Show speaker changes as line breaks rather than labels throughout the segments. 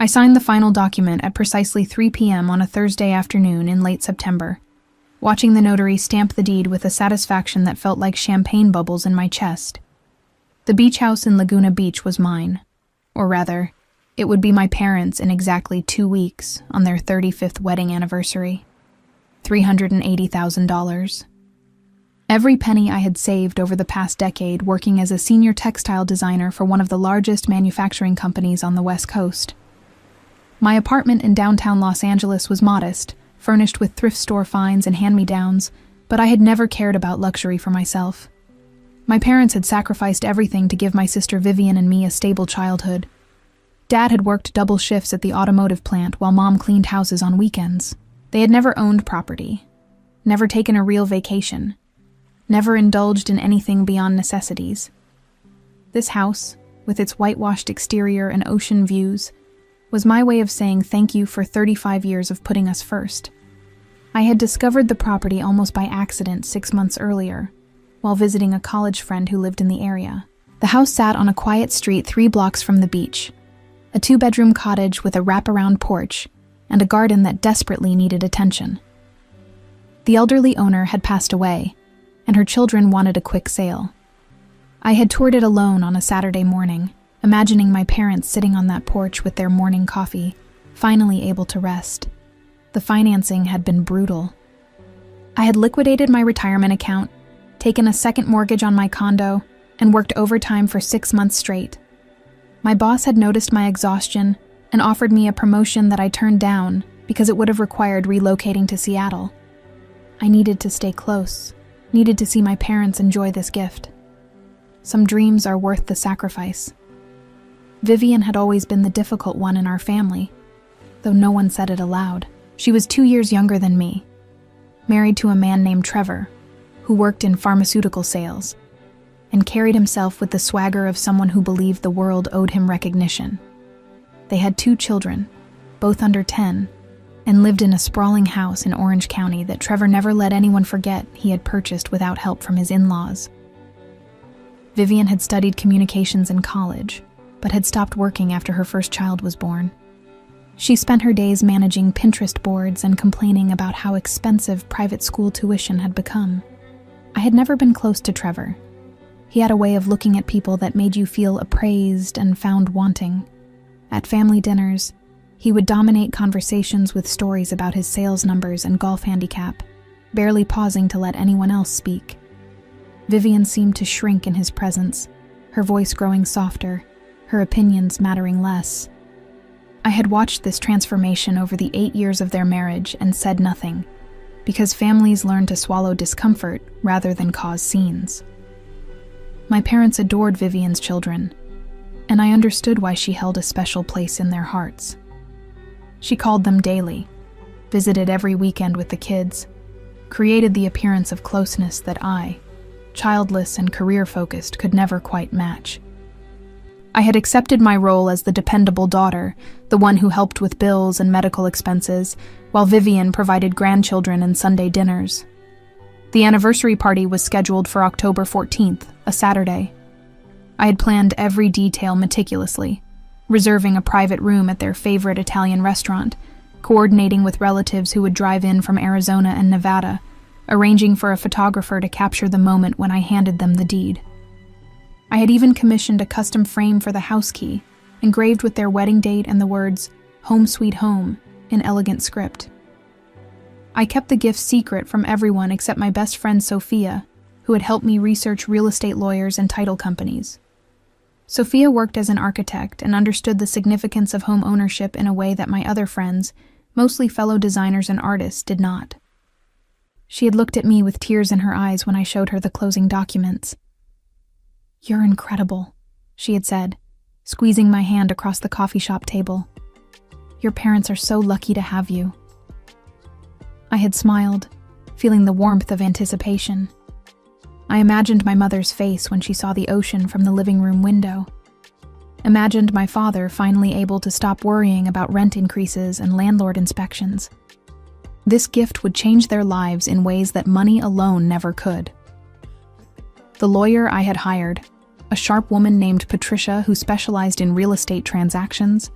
I signed the final document at precisely 3 p.m. on a Thursday afternoon in late September, watching the notary stamp the deed with a satisfaction that felt like champagne bubbles in my chest. The beach house in Laguna Beach was mine. Or rather, it would be my parents' in exactly 2 weeks on their 35th wedding anniversary. $380,000. Every penny I had saved over the past decade working as a senior textile designer for one of the largest manufacturing companies on the West Coast. My apartment in downtown Los Angeles was modest, furnished with thrift store finds and hand-me-downs, but I had never cared about luxury for myself. My parents had sacrificed everything to give my sister Vivian and me a stable childhood. Dad had worked double shifts at the automotive plant while Mom cleaned houses on weekends. They had never owned property, never taken a real vacation, never indulged in anything beyond necessities. This house, with its whitewashed exterior and ocean views, was my way of saying thank you for 35 years of putting us first. I had discovered the property almost by accident 6 months earlier, while visiting a college friend who lived in the area. The house sat on a quiet street 3 blocks from the beach, a 2-bedroom cottage with a wraparound porch and a garden that desperately needed attention. The elderly owner had passed away, and her children wanted a quick sale. I had toured it alone on a Saturday morning, imagining my parents sitting on that porch with their morning coffee, finally able to rest. The financing had been brutal. I had liquidated my retirement account, taken a second mortgage on my condo, and worked overtime for 6 months straight. My boss had noticed my exhaustion and offered me a promotion that I turned down because it would have required relocating to Seattle. I needed to stay close, needed to see my parents enjoy this gift. Some dreams are worth the sacrifice. Vivian had always been the difficult one in our family, though no one said it aloud. She was 2 years younger than me, married to a man named Trevor, who worked in pharmaceutical sales, and carried himself with the swagger of someone who believed the world owed him recognition. They had 2 children, both under 10, and lived in a sprawling house in Orange County that Trevor never let anyone forget he had purchased without help from his in-laws. Vivian had studied communications in college, but had stopped working after her first child was born. She spent her days managing Pinterest boards and complaining about how expensive private school tuition had become. I had never been close to Trevor. He had a way of looking at people that made you feel appraised and found wanting. At family dinners, he would dominate conversations with stories about his sales numbers and golf handicap, barely pausing to let anyone else speak. Vivian seemed to shrink in his presence, her voice growing softer, her opinions mattering less. I had watched this transformation over the 8 years of their marriage and said nothing, because families learn to swallow discomfort rather than cause scenes. My parents adored Vivian's children, and I understood why she held a special place in their hearts. She called them daily, visited every weekend with the kids, created the appearance of closeness that I, childless and career-focused, could never quite match. I had accepted my role as the dependable daughter, the one who helped with bills and medical expenses, while Vivian provided grandchildren and Sunday dinners. The anniversary party was scheduled for October 14th, a Saturday. I had planned every detail meticulously, reserving a private room at their favorite Italian restaurant, coordinating with relatives who would drive in from Arizona and Nevada, arranging for a photographer to capture the moment when I handed them the deed. I had even commissioned a custom frame for the house key, engraved with their wedding date and the words, "Home Sweet Home," in elegant script. I kept the gift secret from everyone except my best friend Sophia, who had helped me research real estate lawyers and title companies. Sophia worked as an architect and understood the significance of home ownership in a way that my other friends, mostly fellow designers and artists, did not. She had looked at me with tears in her eyes when I showed her the closing documents. "You're incredible," she had said, squeezing my hand across the coffee shop table. "Your parents are so lucky to have you." I had smiled, feeling the warmth of anticipation. I imagined my mother's face when she saw the ocean from the living room window. Imagined my father finally able to stop worrying about rent increases and landlord inspections. This gift would change their lives in ways that money alone never could. The lawyer I had hired, a sharp woman named Patricia who specialized in real estate transactions,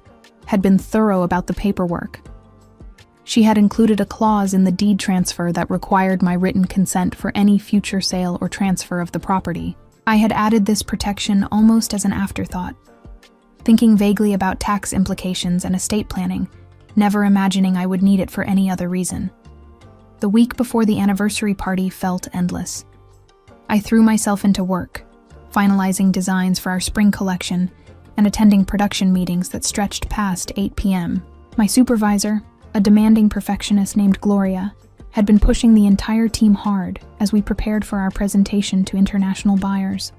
had been thorough about the paperwork. She had included a clause in the deed transfer that required my written consent for any future sale or transfer of the property. I had added this protection almost as an afterthought, thinking vaguely about tax implications and estate planning, never imagining I would need it for any other reason. The week before the anniversary party felt endless. I threw myself into work, finalizing designs for our spring collection and attending production meetings that stretched past 8 p.m. My supervisor, a demanding perfectionist named Gloria, had been pushing the entire team hard as we prepared for our presentation to international buyers.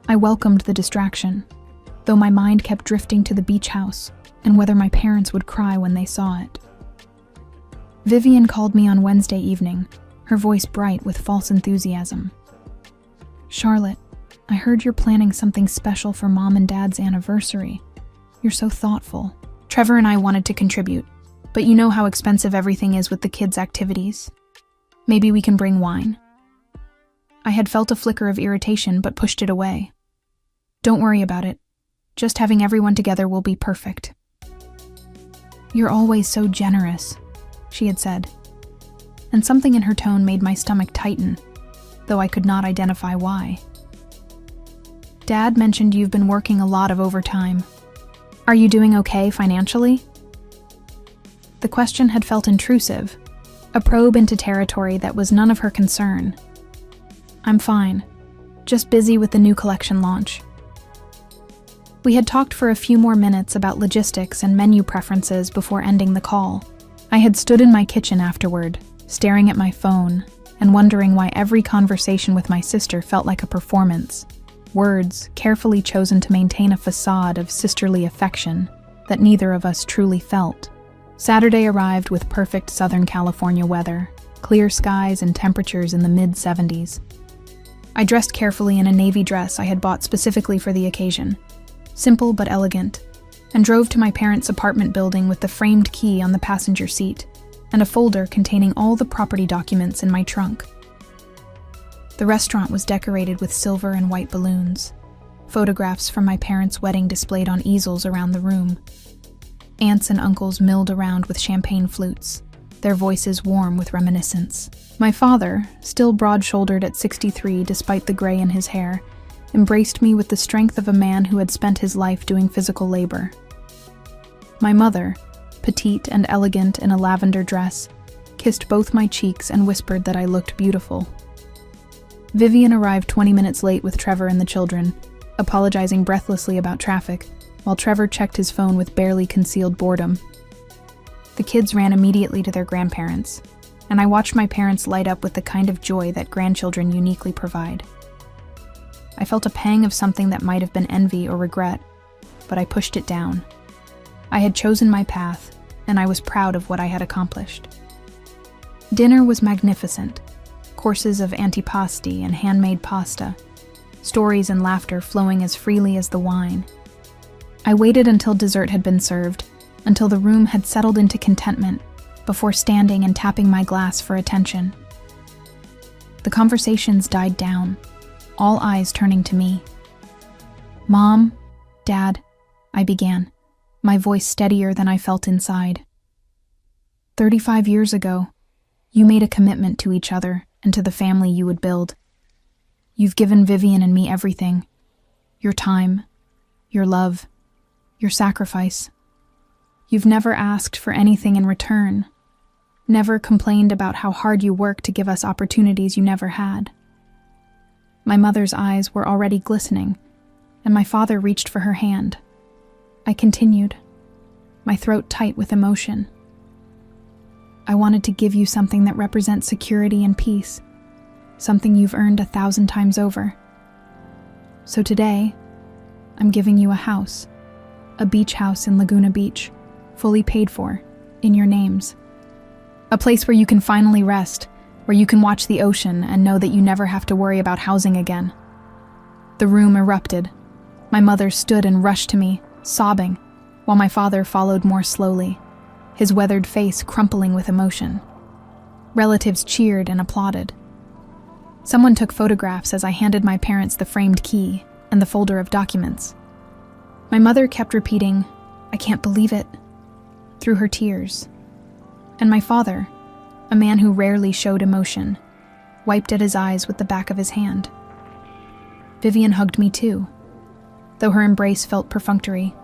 I welcomed the distraction, though my mind kept drifting to the beach house and whether my parents would cry when they saw it. Vivian called me on Wednesday evening, her voice bright with false enthusiasm. "Charlotte, I heard you're planning something special for Mom and Dad's anniversary. You're so thoughtful." Trevor and I wanted to contribute, but you know how expensive everything is with the kids' activities. Maybe we can bring wine. I had felt a flicker of irritation but pushed it away. "Don't worry about it. Just having everyone together will be perfect." "You're always so generous," she had said, and something in her tone made my stomach tighten, though I could not identify why. "Dad mentioned you've been working a lot of overtime. Are you doing okay financially?" The question had felt intrusive, a probe into territory that was none of her concern. "I'm fine, just busy with the new collection launch." We had talked for a few more minutes about logistics and menu preferences before ending the call. I had stood in my kitchen afterward, staring at my phone, and wondering why every conversation with my sister felt like a performance, words carefully chosen to maintain a facade of sisterly affection that neither of us truly felt. Saturday arrived with perfect Southern California weather, clear skies and temperatures in the mid-70s. I dressed carefully in a navy dress I had bought specifically for the occasion, simple but elegant, and drove to my parents' apartment building with the framed key on the passenger seat and a folder containing all the property documents in my trunk. The restaurant was decorated with silver and white balloons, photographs from my parents' wedding displayed on easels around the room. Aunts and uncles milled around with champagne flutes, their voices warm with reminiscence. My father, still broad-shouldered at 63 despite the gray in his hair, embraced me with the strength of a man who had spent his life doing physical labor. My mother, petite and elegant in a lavender dress, kissed both my cheeks and whispered that I looked beautiful. Vivian arrived 20 minutes late with Trevor and the children, apologizing breathlessly about traffic, while Trevor checked his phone with barely concealed boredom. The kids ran immediately to their grandparents, and I watched my parents light up with the kind of joy that grandchildren uniquely provide. I felt a pang of something that might have been envy or regret, but I pushed it down. I had chosen my path, and I was proud of what I had accomplished. Dinner was magnificent. Courses of antipasti and handmade pasta, stories and laughter flowing as freely as the wine. I waited until dessert had been served, until the room had settled into contentment, before standing and tapping my glass for attention. The conversations died down, all eyes turning to me. "Mom, Dad," I began, my voice steadier than I felt inside. 35 years ago, you made a commitment to each other and to the family you would build. You've given Vivian and me everything. Your time, your love, your sacrifice. You've never asked for anything in return, never complained about how hard you worked to give us opportunities you never had. My mother's eyes were already glistening, and my father reached for her hand. I continued, my throat tight with emotion. I wanted to give you something that represents security and peace, something you've earned 1,000 times over. So today, I'm giving you a house, a beach house in Laguna Beach, fully paid for, in your names. A place where you can finally rest, where you can watch the ocean and know that you never have to worry about housing again. The room erupted. My mother stood and rushed to me, sobbing, while my father followed more slowly, his weathered face crumpling with emotion. Relatives cheered and applauded. Someone took photographs as I handed my parents the framed key and the folder of documents. My mother kept repeating, I can't believe it," through her tears. And my father, a man who rarely showed emotion, wiped at his eyes with the back of his hand. Vivian hugged me too, though her embrace felt perfunctory,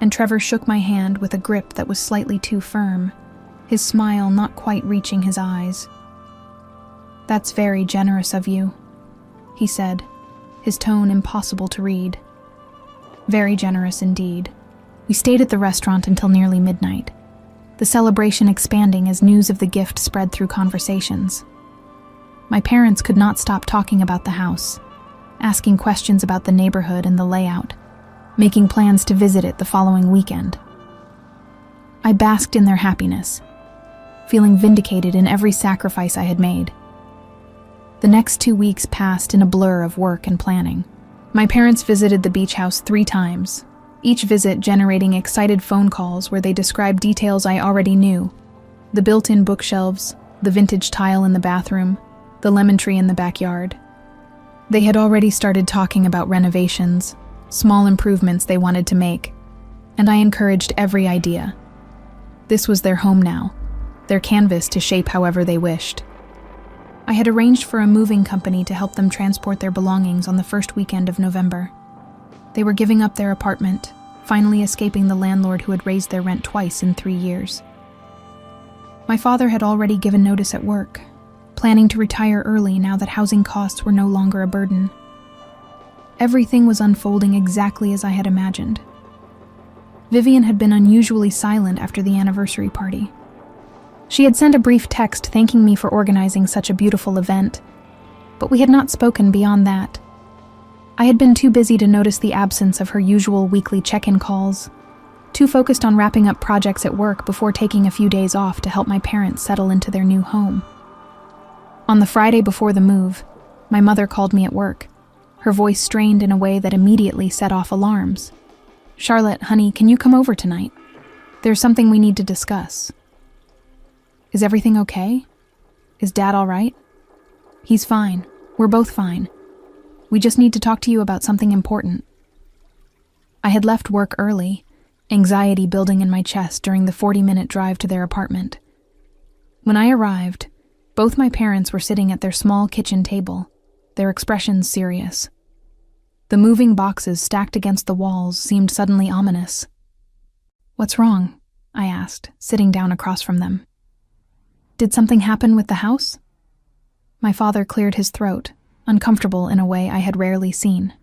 and Trevor shook my hand with a grip that was slightly too firm, his smile not quite reaching his eyes. "That's very generous of you," he said, his tone impossible to read. Very generous indeed. We stayed at the restaurant until nearly midnight, the celebration expanding as news of the gift spread through conversations. My parents could not stop talking about the house, asking questions about the neighborhood and the layout, making plans to visit it the following weekend. I basked in their happiness, feeling vindicated in every sacrifice I had made. The next 2 weeks passed in a blur of work and planning. My parents visited the beach house 3 times, each visit generating excited phone calls where they described details I already knew: the built-in bookshelves, the vintage tile in the bathroom, the lemon tree in the backyard. They had already started talking about renovations, small improvements they wanted to make, and I encouraged every idea. This was their home now, their canvas to shape however they wished. I had arranged for a moving company to help them transport their belongings on the first weekend of November. They were giving up their apartment, finally escaping the landlord who had raised their rent twice in 3 years. My father had already given notice at work, planning to retire early now that housing costs were no longer a burden. Everything was unfolding exactly as I had imagined. Vivian had been unusually silent after the anniversary party. She had sent a brief text thanking me for organizing such a beautiful event, but we had not spoken beyond that. I had been too busy to notice the absence of her usual weekly check-in calls, too focused on wrapping up projects at work before taking a few days off to help my parents settle into their new home. On the Friday before the move, my mother called me at work, her voice strained in a way that immediately set off alarms. "Charlotte, honey, can you come over tonight? There's something we need to discuss." "Is everything okay? Is Dad all right?" "He's fine. We're both fine. We just need to talk to you about something important." I had left work early, anxiety building in my chest during the 40-minute drive to their apartment. When I arrived, both my parents were sitting at their small kitchen table, their expressions serious. The moving boxes stacked against the walls seemed suddenly ominous. "What's wrong?" I asked, sitting down across from them. "Did something happen with the house?" My father cleared his throat, uncomfortable in a way I had rarely seen.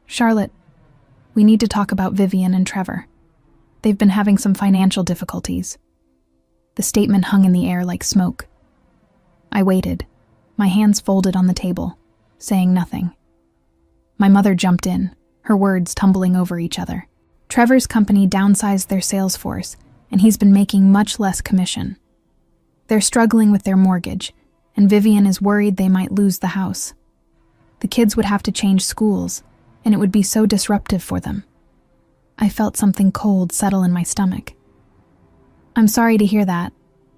"Charlotte, we need to talk about Vivian and Trevor. They've been having some financial difficulties." The statement hung in the air like smoke. I waited, my hands folded on the table, saying nothing. My mother jumped in, her words tumbling over each other. "Trevor's company downsized their sales force, and he's been making much less commission. They're struggling with their mortgage, and Vivian is worried they might lose the house. The kids would have to change schools, and it would be so disruptive for them." I felt something cold settle in my stomach. "I'm sorry to hear that,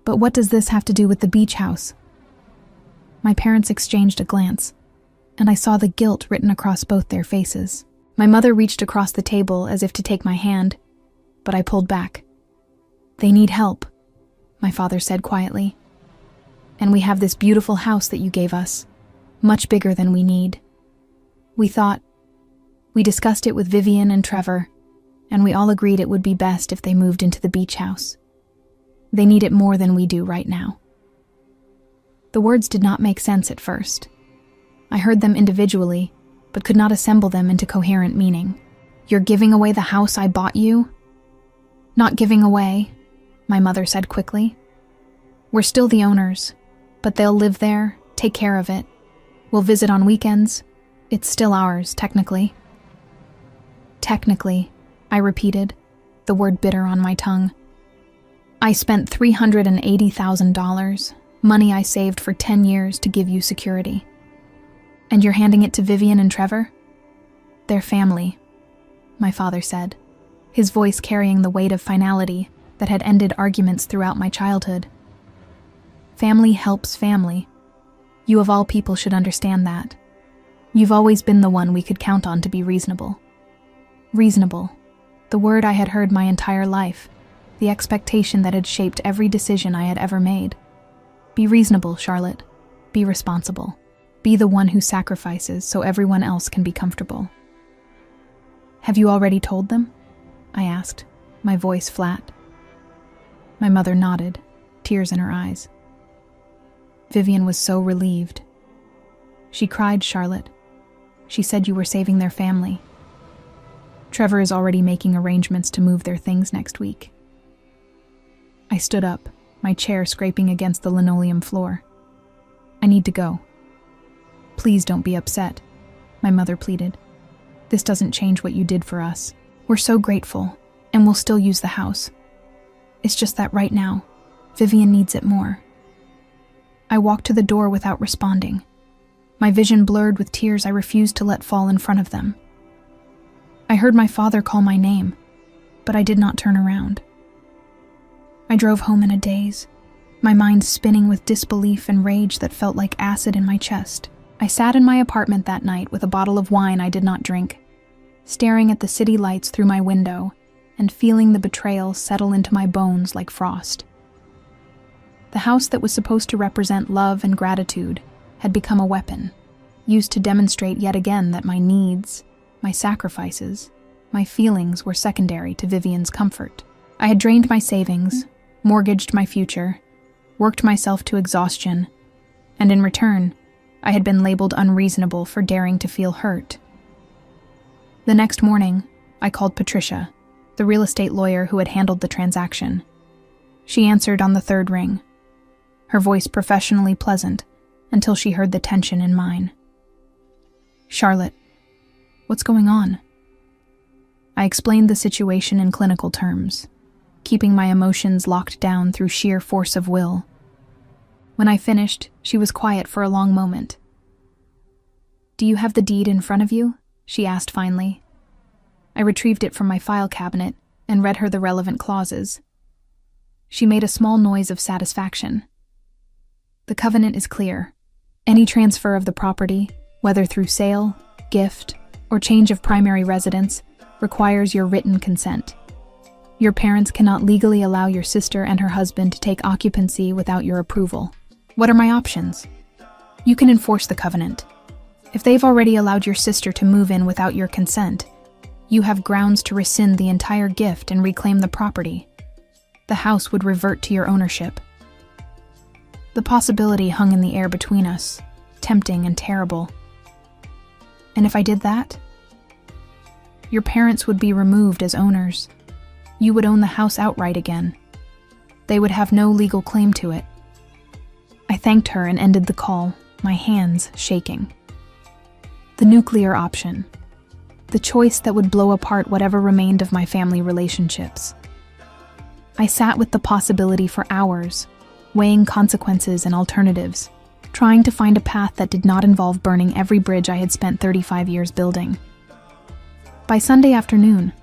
but what does this have to do with the beach house?" My parents exchanged a glance, and I saw the guilt written across both their faces. My mother reached across the table as if to take my hand, but I pulled back. "They need help," my father said quietly. "And we have this beautiful house that you gave us, much bigger than we need. We discussed it with Vivian and Trevor, and we all agreed it would be best if they moved into the beach house. They need it more than we do right now." The words did not make sense at first. I heard them individually, but could not assemble them into coherent meaning. "You're giving away the house I bought you?" "Not giving away," my mother said quickly. "We're still the owners, but they'll live there, take care of it. We'll visit on weekends. It's still ours, technically." "Technically," I repeated, the word bitter on my tongue. "I spent $380,000, money I saved for 10 years to give you security. And you're handing it to Vivian and Trevor?" "They're family," my father said, his voice carrying the weight of finality that had ended arguments throughout my childhood. "Family helps family. You of all people should understand that. You've always been the one we could count on to be reasonable." Reasonable. The word I had heard my entire life, the expectation that had shaped every decision I had ever made. Be reasonable, Charlotte. Be responsible. Be the one who sacrifices so everyone else can be comfortable. Have you already told them? I asked, my voice flat. My mother nodded, tears in her eyes. Vivian was so relieved. She cried, Charlotte. She said you were saving their family. Trevor is already making arrangements to move their things next week. I stood up, my chair scraping against the linoleum floor. I need to go. Please don't be upset, my mother pleaded. This doesn't change what you did for us. We're so grateful, and we'll still use the house. It's just that right now, Vivian needs it more. I walked to the door without responding. My vision blurred with tears I refused to let fall in front of them. I heard my father call my name, but I did not turn around. I drove home in a daze, my mind spinning with disbelief and rage that felt like acid in my chest. I sat in my apartment that night with a bottle of wine I did not drink, staring at the city lights through my window and feeling the betrayal settle into my bones like frost. The house that was supposed to represent love and gratitude had become a weapon, used to demonstrate yet again that my needs, my sacrifices, my feelings were secondary to Vivian's comfort. I had drained my savings, mortgaged my future, worked myself to exhaustion, and in return, I had been labeled unreasonable for daring to feel hurt. The next morning, I called Patricia, the real estate lawyer who had handled the transaction. She answered on the third ring, her voice professionally pleasant until she heard the tension in mine. Charlotte, what's going on? I explained the situation in clinical terms, keeping my emotions locked down through sheer force of will. When I finished, she was quiet for a long moment. Do you have the deed in front of you? She asked finally. I retrieved it from my file cabinet and read her the relevant clauses. She made a small noise of satisfaction. The covenant is clear. Any transfer of the property, whether through sale, gift, or change of primary residence, requires your written consent. Your parents cannot legally allow your sister and her husband to take occupancy without your approval. What are my options? You can enforce the covenant. If they've already allowed your sister to move in without your consent, you have grounds to rescind the entire gift and reclaim the property. The house would revert to your ownership. The possibility hung in the air between us, tempting and terrible. And if I did that? Your parents would be removed as owners. You would own the house outright again. They would have no legal claim to it. I thanked her and ended the call, my hands shaking. The nuclear option. The choice that would blow apart whatever remained of my family relationships. I sat with the possibility for hours, weighing consequences and alternatives, trying to find a path that did not involve burning every bridge I had spent 35 years building. By Sunday afternoon,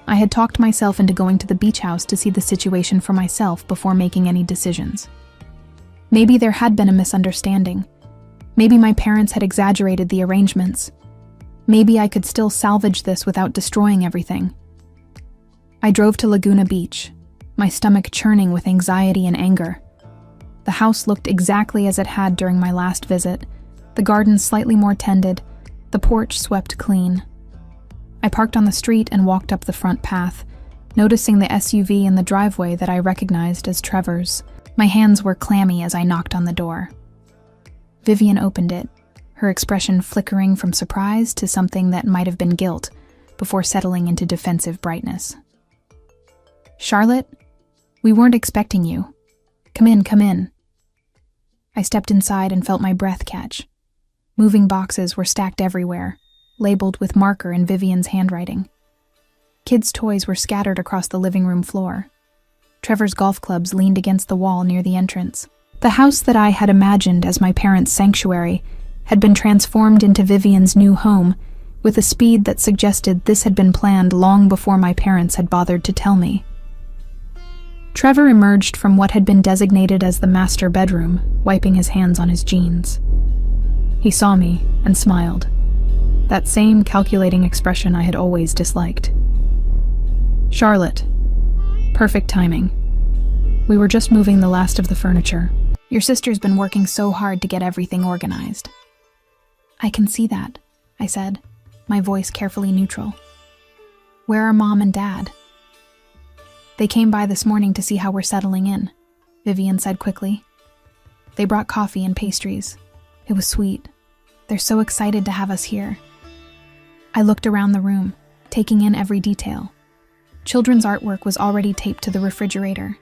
I had talked myself into going to the beach house to see the situation for myself before making any decisions. Maybe there had been a misunderstanding. Maybe my parents had exaggerated the arrangements. Maybe I could still salvage this without destroying everything. I drove to Laguna Beach, my stomach churning with anxiety and anger. The house looked exactly as it had during my last visit, the garden slightly more tended, the porch swept clean. I parked on the street and walked up the front path, noticing the SUV in the driveway that I recognized as Trevor's. My hands were clammy as I knocked on the door. Vivian opened it, her expression flickering from surprise to something that might have been guilt, before settling into defensive brightness. Charlotte, we weren't expecting you. Come in, come in. I stepped inside and felt my breath catch. Moving boxes were stacked everywhere, labeled with marker in Vivian's handwriting. Kids' toys were scattered across the living room floor. Trevor's golf clubs leaned against the wall near the entrance. The house that I had imagined as my parents' sanctuary had been transformed into Vivian's new home with a speed that suggested this had been planned long before my parents had bothered to tell me. Trevor emerged from what had been designated as the master bedroom, wiping his hands on his jeans. He saw me and smiled, that same calculating expression I had always disliked. Charlotte. Perfect timing. We were just moving the last of the furniture. Your sister's been working so hard to get everything organized. I can see that, I said, my voice carefully neutral. Where are Mom and Dad? They came by this morning to see how we're settling in, Vivian said quickly. They brought coffee and pastries. It was sweet. They're so excited to have us here. I looked around the room, taking in every detail. Children's artwork was already taped to the refrigerator.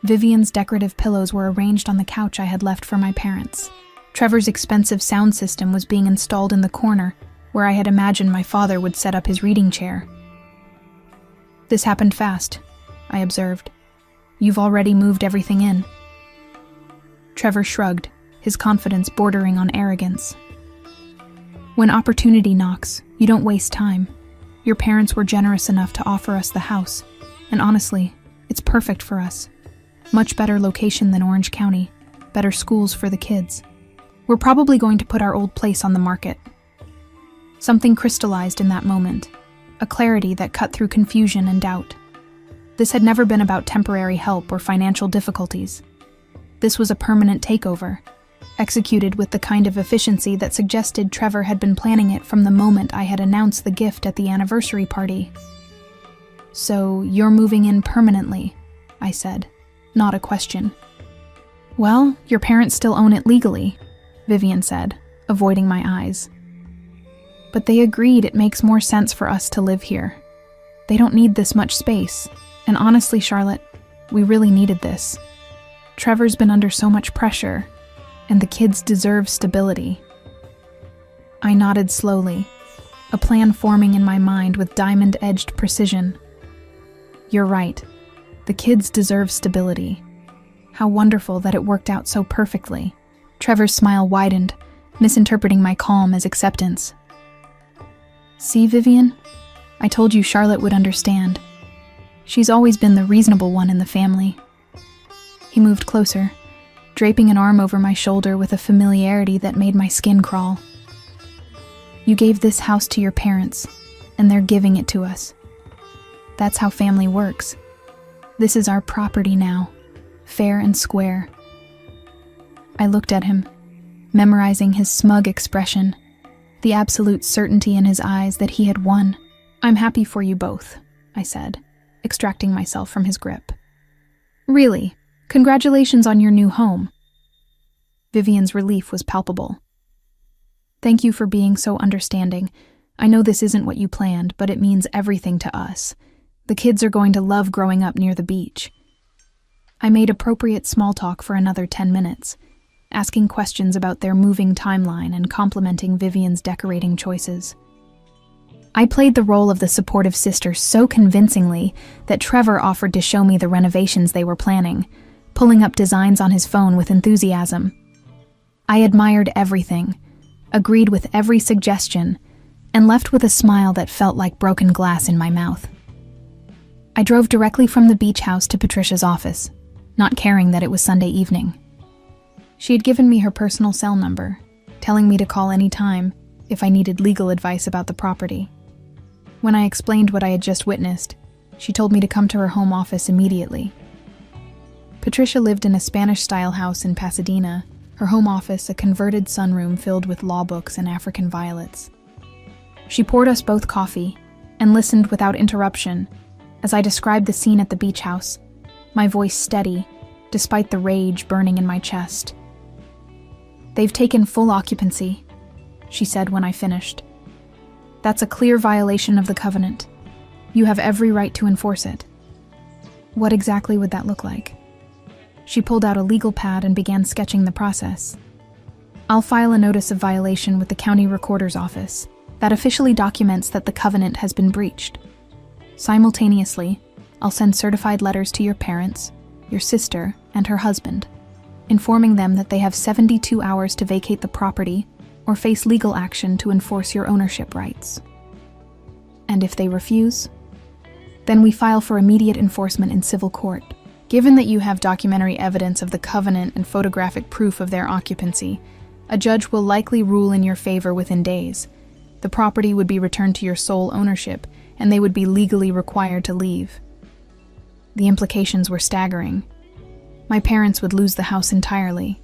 Vivian's decorative pillows were arranged on the couch I had left for my parents. Trevor's expensive sound system was being installed in the corner, where I had imagined my father would set up his reading chair. This happened fast, I observed. You've already moved everything in. Trevor shrugged, his confidence bordering on arrogance. When opportunity knocks, you don't waste time. Your parents were generous enough to offer us the house, and honestly, it's perfect for us. Much better location than Orange County, better schools for the kids. We're probably going to put our old place on the market. Something crystallized in that moment, a clarity that cut through confusion and doubt. This had never been about temporary help or financial difficulties. This was a permanent takeover, executed with the kind of efficiency that suggested Trevor had been planning it from the moment I had announced the gift at the anniversary party. So, you're moving in permanently, I said, not a question. Well, your parents still own it legally, Vivian said, avoiding my eyes. But they agreed it makes more sense for us to live here. They don't need this much space, and honestly, Charlotte, we really needed this. Trevor's been under so much pressure, and the kids deserve stability. I nodded slowly, a plan forming in my mind with diamond-edged precision. You're right. The kids deserve stability. How wonderful that it worked out so perfectly. Trevor's smile widened, misinterpreting my calm as acceptance. See, Vivian? I told you Charlotte would understand. She's always been the reasonable one in the family. He moved closer, draping an arm over my shoulder with a familiarity that made my skin crawl. You gave this house to your parents, and they're giving it to us. That's how family works. This is our property now, fair and square. I looked at him, memorizing his smug expression, the absolute certainty in his eyes that he had won. I'm happy for you both, I said, extracting myself from his grip. Really? Congratulations on your new home. Vivian's relief was palpable. Thank you for being so understanding. I know this isn't what you planned, but it means everything to us. The kids are going to love growing up near the beach. I made appropriate small talk for another 10 minutes, asking questions about their moving timeline and complimenting Vivian's decorating choices. I played the role of the supportive sister so convincingly that Trevor offered to show me the renovations they were planning, pulling up designs on his phone with enthusiasm. I admired everything, agreed with every suggestion, and left with a smile that felt like broken glass in my mouth. I drove directly from the beach house to Patricia's office, not caring that it was Sunday evening. She had given me her personal cell number, telling me to call any time if I needed legal advice about the property. When I explained what I had just witnessed, she told me to come to her home office immediately. Patricia lived in a Spanish-style house in Pasadena, her home office a converted sunroom filled with law books and African violets. She poured us both coffee and listened without interruption as I described the scene at the beach house, my voice steady, despite the rage burning in my chest. They've taken full occupancy, she said when I finished. That's a clear violation of the covenant. You have every right to enforce it. What exactly would that look like? She pulled out a legal pad and began sketching the process. I'll file a notice of violation with the county recorder's office that officially documents that the covenant has been breached. Simultaneously, I'll send certified letters to your parents, your sister, and her husband, informing them that they have 72 hours to vacate the property or face legal action to enforce your ownership rights. And if they refuse, then we file for immediate enforcement in civil court. Given that you have documentary evidence of the covenant and photographic proof of their occupancy, a judge will likely rule in your favor within days. The property would be returned to your sole ownership, and they would be legally required to leave. The implications were staggering. My parents would lose the house entirely.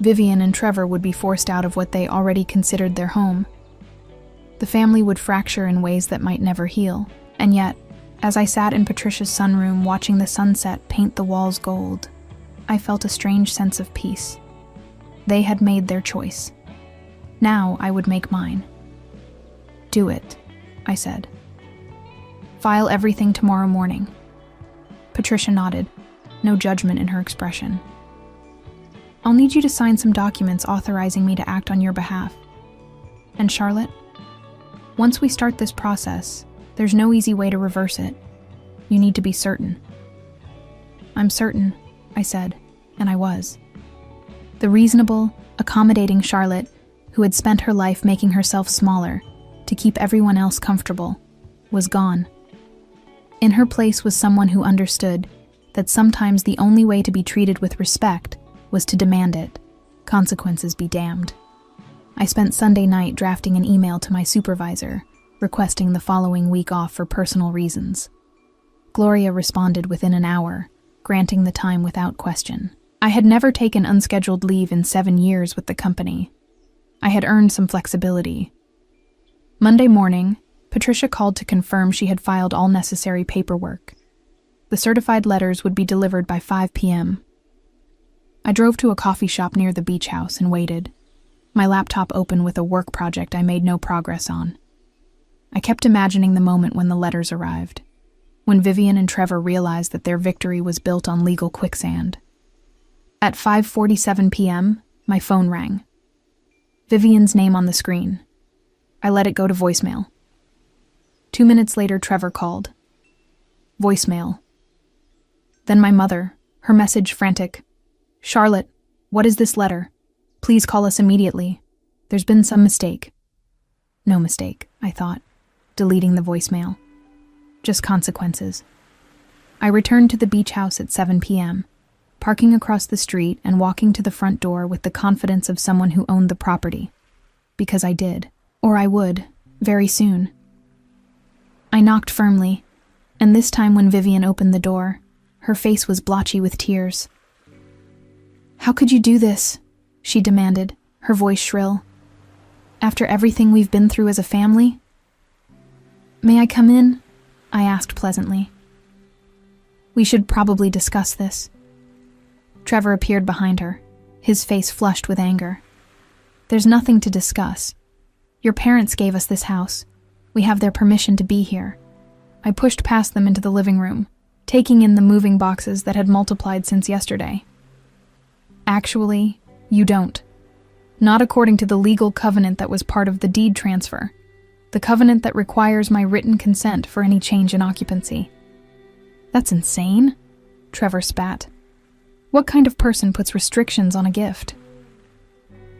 Vivian and Trevor would be forced out of what they already considered their home. The family would fracture in ways that might never heal. And yet, as I sat in Patricia's sunroom watching the sunset paint the walls gold, I felt a strange sense of peace. They had made their choice. Now I would make mine. "Do it," I said. "File everything tomorrow morning." Patricia nodded, no judgment in her expression. "I'll need you to sign some documents authorizing me to act on your behalf. And Charlotte, once we start this process, there's no easy way to reverse it. You need to be certain." "I'm certain," I said, and I was. The reasonable, accommodating Charlotte, who had spent her life making herself smaller to keep everyone else comfortable, was gone. In her place was someone who understood that sometimes the only way to be treated with respect was to demand it, consequences be damned. I spent Sunday night drafting an email to my supervisor, requesting the following week off for personal reasons. Gloria responded within an hour, granting the time without question. I had never taken unscheduled leave in 7 years with the company. I had earned some flexibility. Monday morning, Patricia called to confirm she had filed all necessary paperwork. The certified letters would be delivered by 5 p.m. I drove to a coffee shop near the beach house and waited, my laptop open with a work project I made no progress on. I kept imagining the moment when the letters arrived, when Vivian and Trevor realized that their victory was built on legal quicksand. At 5:47 p.m., my phone rang. Vivian's name on the screen. I let it go to voicemail. 2 minutes later, Trevor called. Voicemail. Then my mother, her message frantic. "Charlotte, what is this letter? Please call us immediately. There's been some mistake." No mistake, I thought, deleting the voicemail. Just consequences. I returned to the beach house at 7 p.m., parking across the street and walking to the front door with the confidence of someone who owned the property. Because I did, or I would, very soon. I knocked firmly, and this time when Vivian opened the door, her face was blotchy with tears. "How could you do this?" she demanded, her voice shrill. "After everything we've been through as a family?" "May I come in?" I asked pleasantly. "We should probably discuss this." Trevor appeared behind her, his face flushed with anger. "There's nothing to discuss. Your parents gave us this house. We have their permission to be here." I pushed past them into the living room, taking in the moving boxes that had multiplied since yesterday. "Actually, you don't. Not according to the legal covenant that was part of the deed transfer, the covenant that requires my written consent for any change in occupancy." "That's insane," Trevor spat. "What kind of person puts restrictions on a gift?"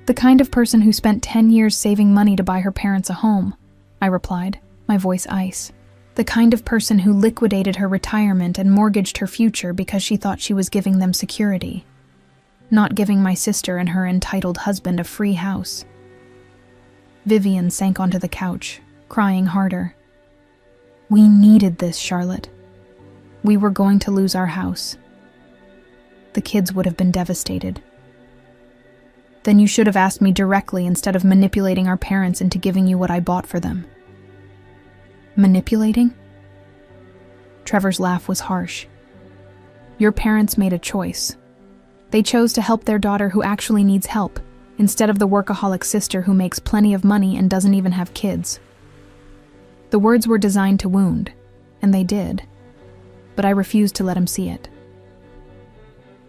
"The kind of person who spent 10 years saving money to buy her parents a home," I replied, my voice ice. "The kind of person who liquidated her retirement and mortgaged her future because she thought she was giving them security. Not giving my sister and her entitled husband a free house." Vivian sank onto the couch, crying harder. "We needed this, Charlotte. We were going to lose our house. The kids would have been devastated." "Then you should have asked me directly instead of manipulating our parents into giving you what I bought for them." "Manipulating?" Trevor's laugh was harsh. "Your parents made a choice. They chose to help their daughter who actually needs help, instead of the workaholic sister who makes plenty of money and doesn't even have kids." The words were designed to wound, and they did, but I refused to let him see it.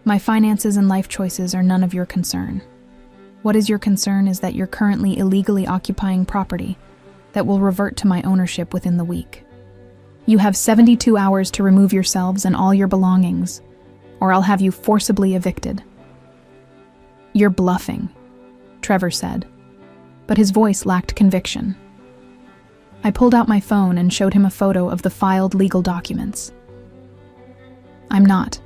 "My finances and life choices are none of your concern. What is your concern is that you're currently illegally occupying property that will revert to my ownership within the week. You have 72 hours to remove yourselves and all your belongings, or I'll have you forcibly evicted." "You're bluffing," Trevor said, but his voice lacked conviction. I pulled out my phone and showed him a photo of the filed legal documents. "I'm not.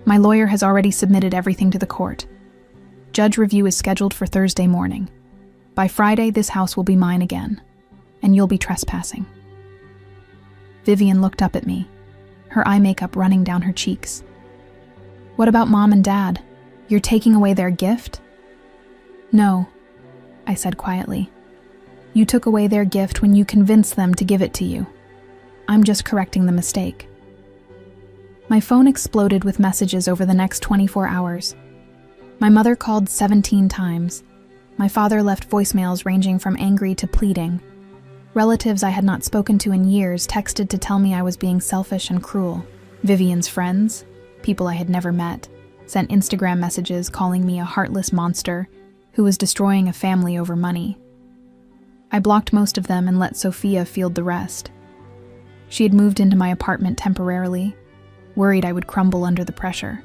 My lawyer has already submitted everything to the court. Judge review is scheduled for Thursday morning. By Friday, this house will be mine again, and you'll be trespassing." Vivian looked up at me, her eye makeup running down her cheeks. "What about Mom and Dad? You're taking away their gift?" "No," I said quietly. "You took away their gift when you convinced them to give it to you. I'm just correcting the mistake." My phone exploded with messages over the next 24 hours. My mother called 17 times. My father left voicemails ranging from angry to pleading. Relatives I had not spoken to in years texted to tell me I was being selfish and cruel. Vivian's friends, people I had never met, sent Instagram messages calling me a heartless monster who was destroying a family over money. I blocked most of them and let Sophia field the rest. She had moved into my apartment temporarily, worried I would crumble under the pressure.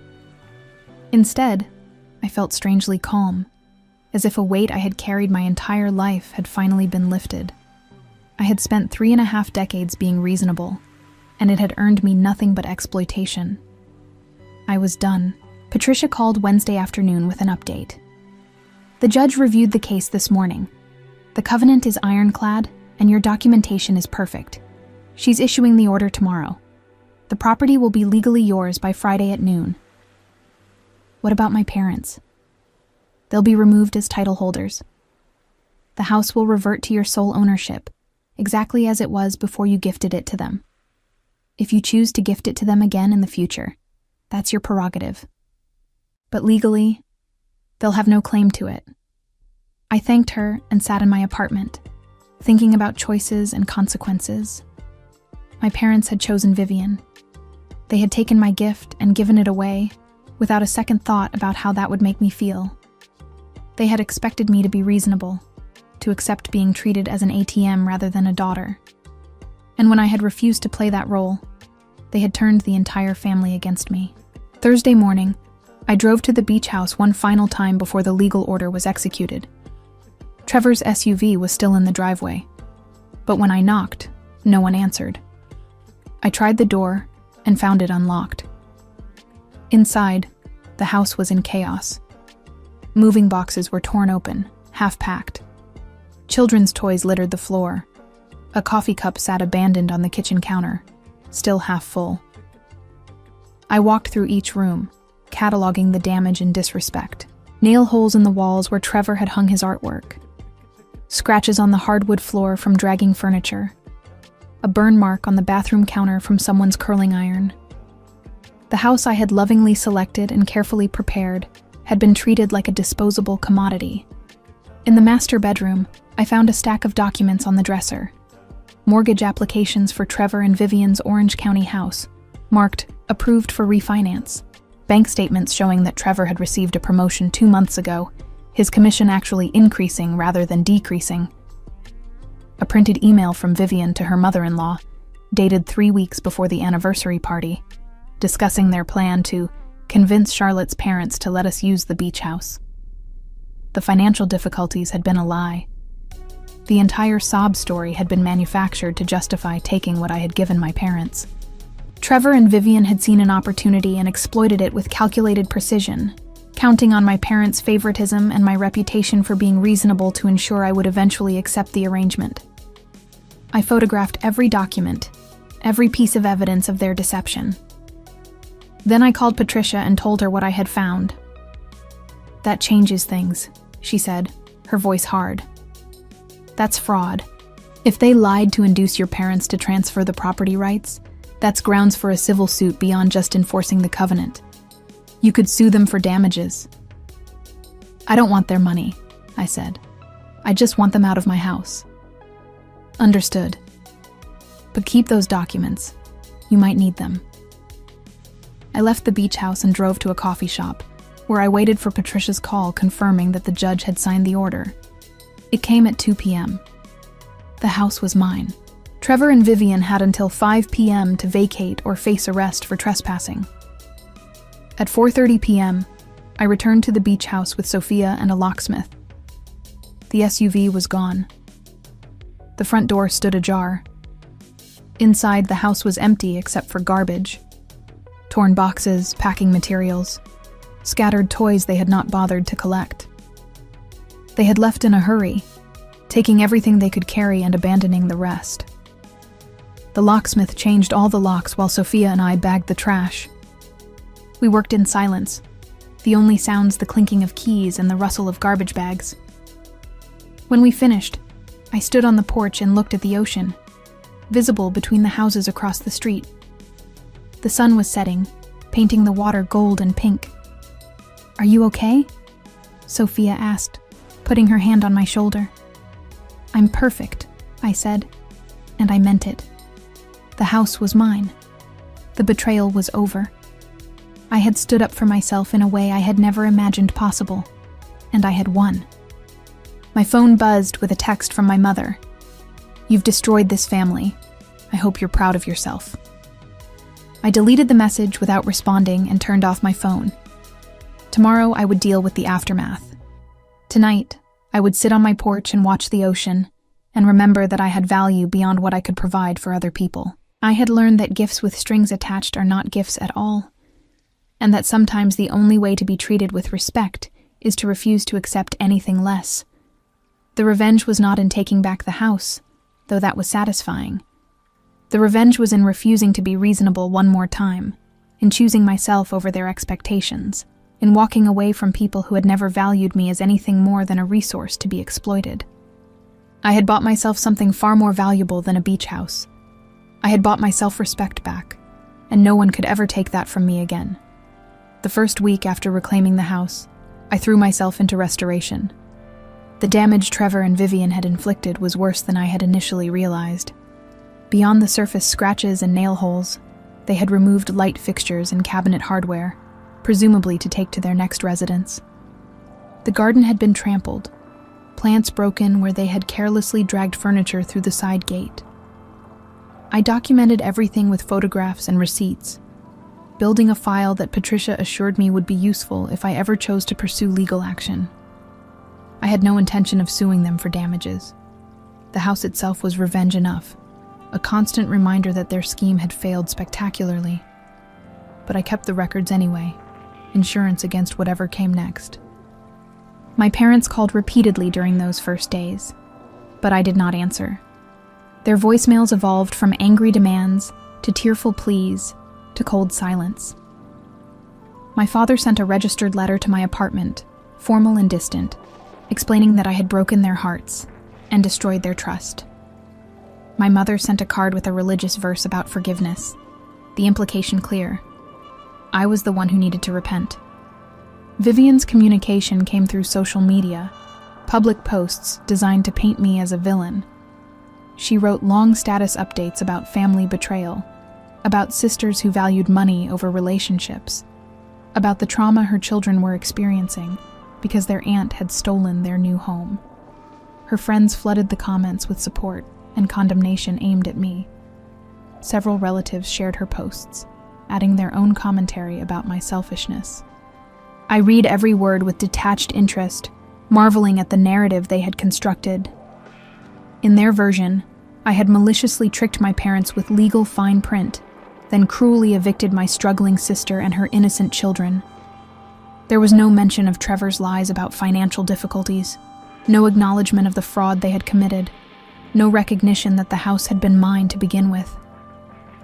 Instead, I felt strangely calm, as if a weight I had carried my entire life had finally been lifted. I had spent 3.5 decades being reasonable, and it had earned me nothing but exploitation. I was done. Patricia called Wednesday afternoon with an update. "The judge reviewed the case this morning. The covenant is ironclad, and your documentation is perfect. She's issuing the order tomorrow. The property will be legally yours by Friday at noon." "What about my parents?" "They'll be removed as title holders. The house will revert to your sole ownership, exactly as it was before you gifted it to them. If you choose to gift it to them again in the future, that's your prerogative. But legally, they'll have no claim to it." I thanked her and sat in my apartment, thinking about choices and consequences. My parents had chosen Vivian. They had taken my gift and given it away without a second thought about how that would make me feel. They had expected me to be reasonable, to accept being treated as an ATM rather than a daughter. And when I had refused to play that role, they had turned the entire family against me. Thursday morning, I drove to the beach house one final time before the legal order was executed. Trevor's SUV was still in the driveway, but when I knocked, no one answered. I tried the door and found it unlocked. Inside, the house was in chaos. Moving boxes were torn open, half-packed. Children's toys littered the floor. A coffee cup sat abandoned on the kitchen counter, still half full. I walked through each room, cataloging the damage and disrespect. Nail holes in the walls where Trevor had hung his artwork. Scratches on the hardwood floor from dragging furniture. A burn mark on the bathroom counter from someone's curling iron. The house I had lovingly selected and carefully prepared had been treated like a disposable commodity. In the master bedroom, I found a stack of documents on the dresser. Mortgage applications for Trevor and Vivian's Orange County house, marked approved for refinance. Bank statements showing that Trevor had received a promotion 2 months ago, his commission actually increasing rather than decreasing. A printed email from Vivian to her mother-in-law, dated 3 weeks before the anniversary party, discussing their plan to convince Charlotte's parents to let us use the beach house. The financial difficulties had been a lie. The entire sob story had been manufactured to justify taking what I had given my parents. Trevor and Vivian had seen an opportunity and exploited it with calculated precision, counting on my parents' favoritism and my reputation for being reasonable to ensure I would eventually accept the arrangement. I photographed every document, every piece of evidence of their deception. Then I called Patricia and told her what I had found. "That changes things," she said, her voice hard. "That's fraud. If they lied to induce your parents to transfer the property rights, that's grounds for a civil suit beyond just enforcing the covenant. You could sue them for damages." "I don't want their money," I said. "I just want them out of my house." "Understood. But keep those documents. You might need them." I left the beach house and drove to a coffee shop, where I waited for Patricia's call confirming that the judge had signed the order. It came at 2 p.m. The house was mine. Trevor and Vivian had until 5 p.m. to vacate or face arrest for trespassing. At 4:30 p.m., I returned to the beach house with Sophia and a locksmith. The SUV was gone. The front door stood ajar. Inside, the house was empty except for garbage. Torn boxes, packing materials, scattered toys they had not bothered to collect. They had left in a hurry, taking everything they could carry and abandoning the rest. The locksmith changed all the locks while Sophia and I bagged the trash. We worked in silence, the only sounds the clinking of keys and the rustle of garbage bags. When we finished, I stood on the porch and looked at the ocean, visible between the houses across the street. The sun was setting, painting the water gold and pink. "Are you okay?" Sophia asked, putting her hand on my shoulder. "I'm perfect," I said, and I meant it. The house was mine. The betrayal was over. I had stood up for myself in a way I had never imagined possible, and I had won. My phone buzzed with a text from my mother. "You've destroyed this family. I hope you're proud of yourself." I deleted the message without responding and turned off my phone. Tomorrow I would deal with the aftermath. Tonight, I would sit on my porch and watch the ocean and remember that I had value beyond what I could provide for other people. I had learned that gifts with strings attached are not gifts at all, and that sometimes the only way to be treated with respect is to refuse to accept anything less. The revenge was not in taking back the house, though that was satisfying. The revenge was in refusing to be reasonable one more time, in choosing myself over their expectations, in walking away from people who had never valued me as anything more than a resource to be exploited. I had bought myself something far more valuable than a beach house. I had bought my self-respect back, and no one could ever take that from me again. The first week after reclaiming the house, I threw myself into restoration. The damage Trevor and Vivian had inflicted was worse than I had initially realized. Beyond the surface scratches and nail holes, they had removed light fixtures and cabinet hardware, presumably to take to their next residence. The garden had been trampled, plants broken where they had carelessly dragged furniture through the side gate. I documented everything with photographs and receipts, building a file that Patricia assured me would be useful if I ever chose to pursue legal action. I had no intention of suing them for damages. The house itself was revenge enough, a constant reminder that their scheme had failed spectacularly. But I kept the records anyway, insurance against whatever came next. My parents called repeatedly during those first days, but I did not answer. Their voicemails evolved from angry demands to tearful pleas to cold silence. My father sent a registered letter to my apartment, formal and distant, explaining that I had broken their hearts and destroyed their trust. My mother sent a card with a religious verse about forgiveness, the implication clear. I was the one who needed to repent. Vivian's communication came through social media, public posts designed to paint me as a villain. She wrote long status updates about family betrayal, about sisters who valued money over relationships, about the trauma her children were experiencing because their aunt had stolen their new home. Her friends flooded the comments with support and condemnation aimed at me. Several relatives shared her posts, adding their own commentary about my selfishness. I read every word with detached interest, marveling at the narrative they had constructed. In their version, I had maliciously tricked my parents with legal fine print, then cruelly evicted my struggling sister and her innocent children. There was no mention of Trevor's lies about financial difficulties, no acknowledgement of the fraud they had committed, no recognition that the house had been mine to begin with.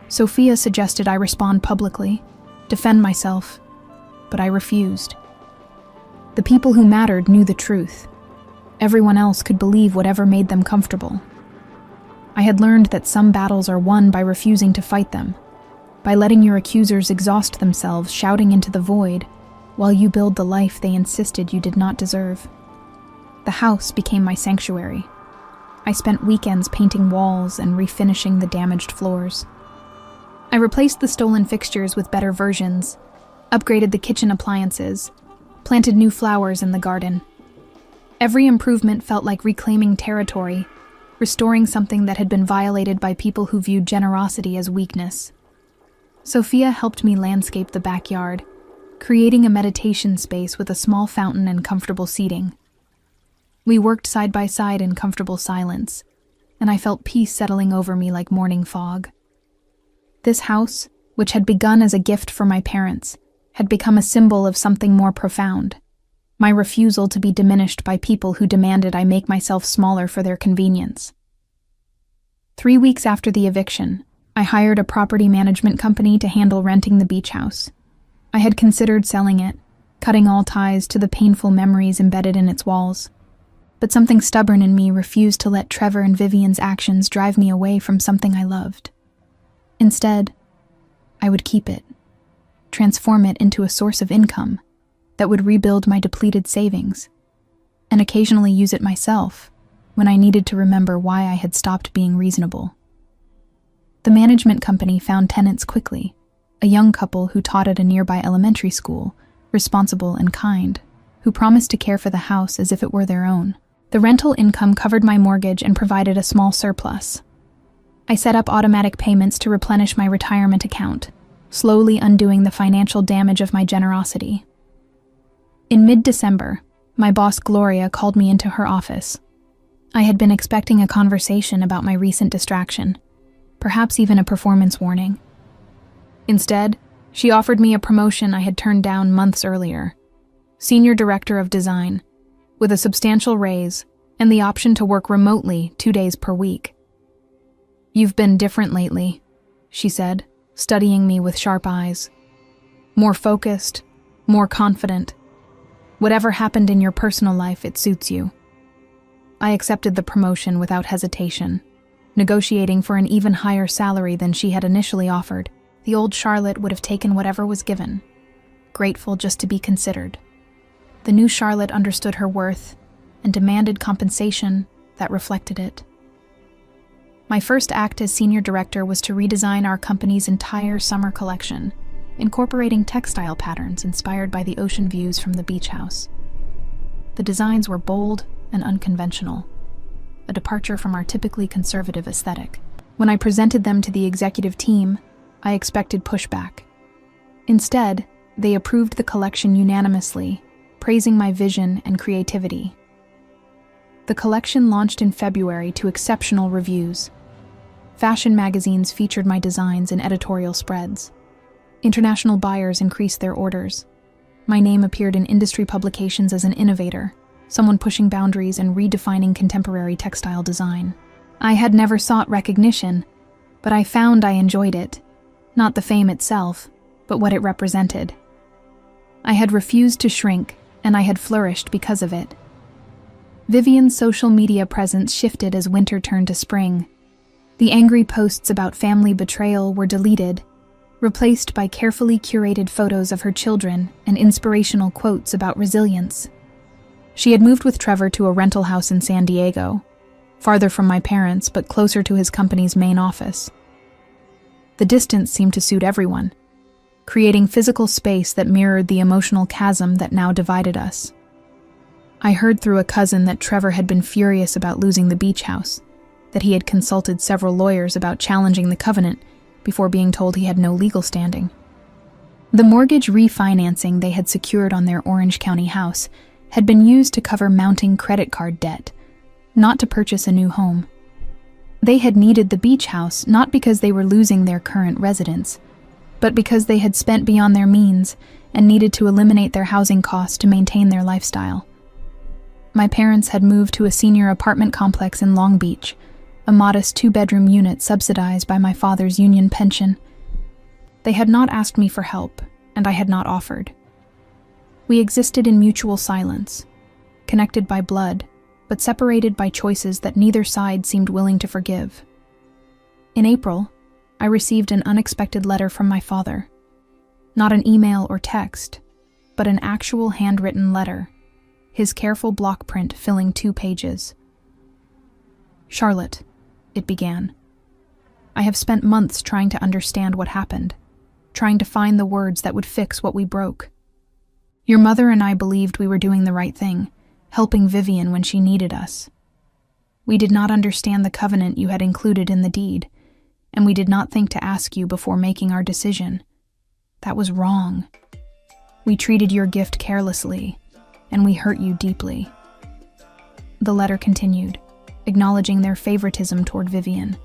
Sophia suggested I respond publicly, defend myself, but I refused. The people who mattered knew the truth. Everyone else could believe whatever made them comfortable. I had learned that some battles are won by refusing to fight them, by letting your accusers exhaust themselves shouting into the void while you build the life they insisted you did not deserve. The house became my sanctuary. I spent weekends painting walls and refinishing the damaged floors. I replaced the stolen fixtures with better versions, upgraded the kitchen appliances, planted new flowers in the garden. Every improvement felt like reclaiming territory, restoring something that had been violated by people who viewed generosity as weakness. Sophia helped me landscape the backyard, creating a meditation space with a small fountain and comfortable seating. We worked side by side in comfortable silence, and I felt peace settling over me like morning fog. This house, which had begun as a gift for my parents, had become a symbol of something more profound, my refusal to be diminished by people who demanded I make myself smaller for their convenience. 3 weeks after the eviction, I hired a property management company to handle renting the beach house. I had considered selling it, cutting all ties to the painful memories embedded in its walls. But something stubborn in me refused to let Trevor and Vivian's actions drive me away from something I loved. Instead, I would keep it, transform it into a source of income that would rebuild my depleted savings, and occasionally use it myself when I needed to remember why I had stopped being reasonable. The management company found tenants quickly, a young couple who taught at a nearby elementary school, responsible and kind, who promised to care for the house as if it were their own. The rental income covered my mortgage and provided a small surplus. I set up automatic payments to replenish my retirement account, slowly undoing the financial damage of my generosity. In mid-December, my boss Gloria called me into her office. I had been expecting a conversation about my recent distraction, perhaps even a performance warning. Instead, she offered me a promotion I had turned down months earlier, Senior Director of Design, with a substantial raise and the option to work remotely 2 days per week. "You've been different lately," she said, studying me with sharp eyes. "More focused, more confident. Whatever happened in your personal life, it suits you." I accepted the promotion without hesitation, negotiating for an even higher salary than she had initially offered. The old Charlotte would have taken whatever was given, grateful just to be considered. The new Charlotte understood her worth and demanded compensation that reflected it. My first act as senior director was to redesign our company's entire summer collection, incorporating textile patterns inspired by the ocean views from the beach house. The designs were bold and unconventional, a departure from our typically conservative aesthetic. When I presented them to the executive team, I expected pushback. Instead, they approved the collection unanimously, praising my vision and creativity. The collection launched in February to exceptional reviews. Fashion magazines featured my designs in editorial spreads. International buyers increased their orders. My name appeared in industry publications as an innovator, someone pushing boundaries and redefining contemporary textile design. I had never sought recognition, but I found I enjoyed it. Not the fame itself, but what it represented. I had refused to shrink, and I had flourished because of it. Vivian's social media presence shifted as winter turned to spring. The angry posts about family betrayal were deleted, replaced by carefully curated photos of her children and inspirational quotes about resilience. She had moved with Trevor to a rental house in San Diego, farther from my parents but closer to his company's main office. The distance seemed to suit everyone, creating physical space that mirrored the emotional chasm that now divided us. I heard through a cousin that Trevor had been furious about losing the beach house, that he had consulted several lawyers about challenging the covenant before being told he had no legal standing. The mortgage refinancing they had secured on their Orange County house had been used to cover mounting credit card debt, not to purchase a new home. They had needed the beach house not because they were losing their current residence, but because they had spent beyond their means and needed to eliminate their housing costs to maintain their lifestyle. My parents had moved to a senior apartment complex in Long Beach, a modest 2-bedroom unit subsidized by my father's union pension. They had not asked me for help, and I had not offered. We existed in mutual silence, connected by blood, but separated by choices that neither side seemed willing to forgive. In April, I received an unexpected letter from my father. Not an email or text, but an actual handwritten letter, his careful block print filling 2 pages. "Charlotte," it began, "I have spent months trying to understand what happened, trying to find the words that would fix what we broke. Your mother and I believed we were doing the right thing, helping Vivian when she needed us. We did not understand the covenant you had included in the deed, and we did not think to ask you before making our decision. That was wrong. We treated your gift carelessly, and we hurt you deeply." The letter continued, acknowledging their favoritism toward Vivian,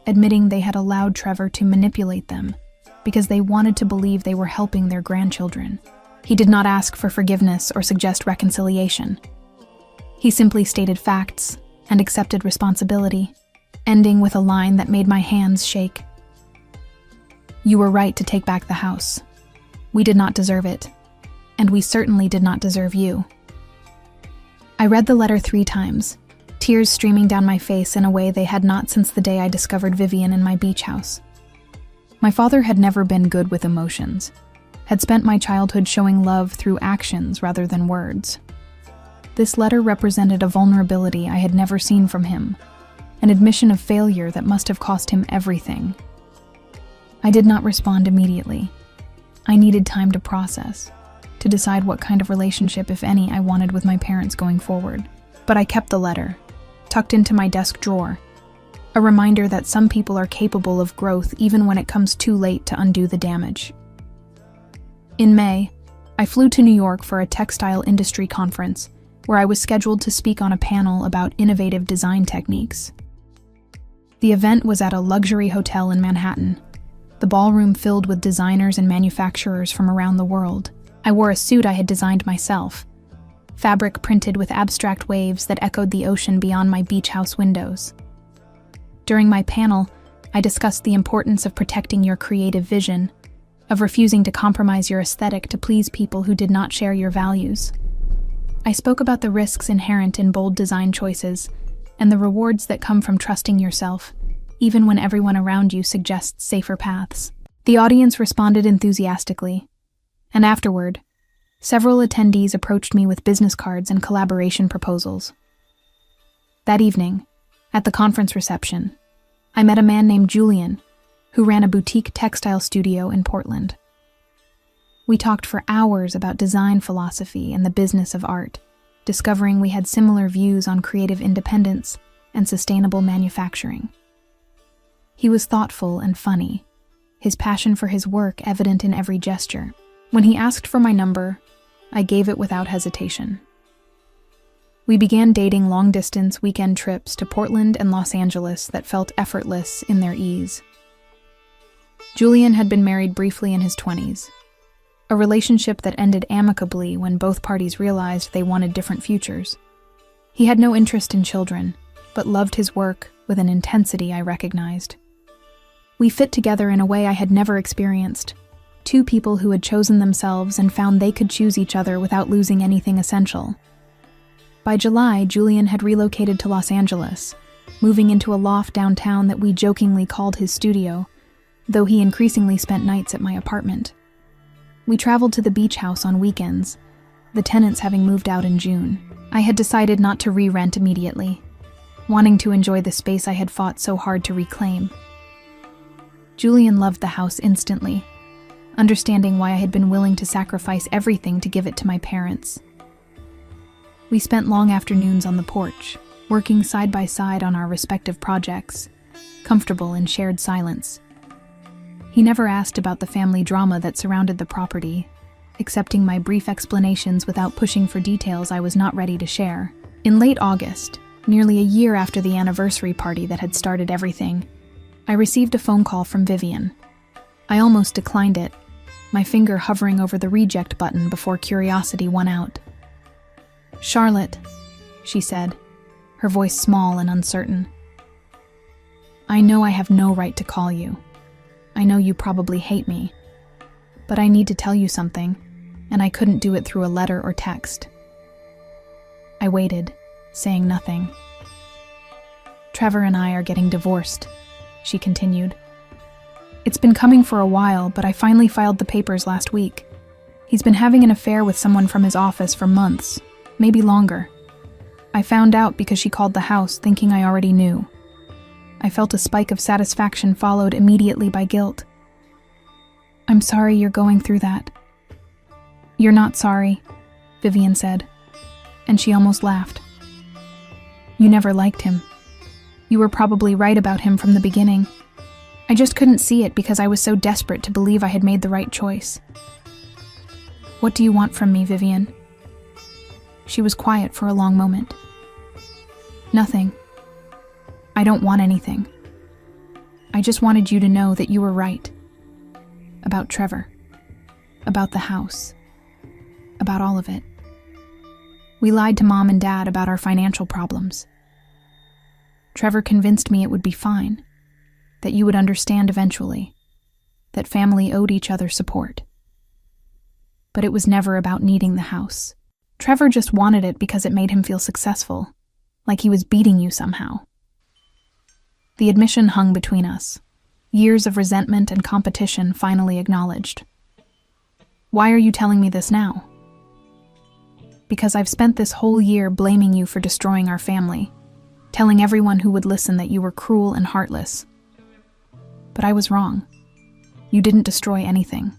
admitting they had allowed Trevor to manipulate them because they wanted to believe they were helping their grandchildren. He did not ask for forgiveness or suggest reconciliation. He simply stated facts and accepted responsibility, ending with a line that made my hands shake. You were right to take back the house. We did not deserve it, and we certainly did not deserve you." I read the letter 3 times, tears streaming down my face in a way they had not since the day I discovered Vivian in my beach house. My father had never been good with emotions, had spent my childhood showing love through actions rather than words. This letter represented a vulnerability I had never seen from him, an admission of failure that must have cost him everything. I did not respond immediately. I needed time to process, to decide what kind of relationship, if any, I wanted with my parents going forward. But I kept the letter, tucked into my desk drawer, a reminder that some people are capable of growth even when it comes too late to undo the damage. In May, I flew to New York for a textile industry conference, where I was scheduled to speak on a panel about innovative design techniques. The event was at a luxury hotel in Manhattan, the ballroom filled with designers and manufacturers from around the world. I wore a suit I had designed myself, fabric printed with abstract waves that echoed the ocean beyond my beach house windows. During my panel, I discussed the importance of protecting your creative vision, of refusing to compromise your aesthetic to please people who did not share your values. I spoke about the risks inherent in bold design choices and the rewards that come from trusting yourself, even when everyone around you suggests safer paths. The audience responded enthusiastically, and afterward, several attendees approached me with business cards and collaboration proposals. That evening, at the conference reception, I met a man named Julian, who ran a boutique textile studio in Portland. We talked for hours about design philosophy and the business of art, discovering we had similar views on creative independence and sustainable manufacturing. He was thoughtful and funny, his passion for his work evident in every gesture. When he asked for my number, I gave it without hesitation. We began dating long-distance weekend trips to Portland and Los Angeles that felt effortless in their ease. Julian had been married briefly in his 20s, a relationship that ended amicably when both parties realized they wanted different futures. He had no interest in children, but loved his work with an intensity I recognized. We fit together in a way I had never experienced, 2 people who had chosen themselves and found they could choose each other without losing anything essential. By July, Julian had relocated to Los Angeles, moving into a loft downtown that we jokingly called his studio, though he increasingly spent nights at my apartment. We traveled to the beach house on weekends, the tenants having moved out in June. I had decided not to re-rent immediately, wanting to enjoy the space I had fought so hard to reclaim. Julian loved the house instantly, understanding why I had been willing to sacrifice everything to give it to my parents. We spent long afternoons on the porch, working side by side on our respective projects, comfortable in shared silence. He never asked about the family drama that surrounded the property, accepting my brief explanations without pushing for details I was not ready to share. In late August, nearly a year after the anniversary party that had started everything, I received a phone call from Vivian. I almost declined it, my finger hovering over the reject button before curiosity won out. "Charlotte," she said, her voice small and uncertain. "I know I have no right to call you. I know you probably hate me, but I need to tell you something, and I couldn't do it through a letter or text." I waited, saying nothing. "Trevor and I are getting divorced," she continued. "It's been coming for a while, but I finally filed the papers last week. He's been having an affair with someone from his office for months, maybe longer. I found out because she called the house, thinking I already knew. I felt a spike of satisfaction followed immediately by guilt. I'm sorry you're going through that." "You're not sorry," Vivian said, and she almost laughed. "You never liked him. You were probably right about him from the beginning. I just couldn't see it because I was so desperate to believe I had made the right choice." "What do you want from me, Vivian?" She was quiet for a long moment. "Nothing. I don't want anything. I just wanted you to know that you were right. About Trevor. About the house. About all of it. We lied to Mom and Dad about our financial problems. Trevor convinced me it would be fine, that you would understand eventually. that family owed each other support. But it was never about needing the house. Trevor just wanted it because it made him feel successful, like he was beating you somehow. The admission hung between us, years of resentment and competition finally acknowledged. Why are you telling me this now? Because I've spent this whole year blaming you for destroying our family, telling everyone who would listen that you were cruel and heartless. But I was wrong. You didn't destroy anything.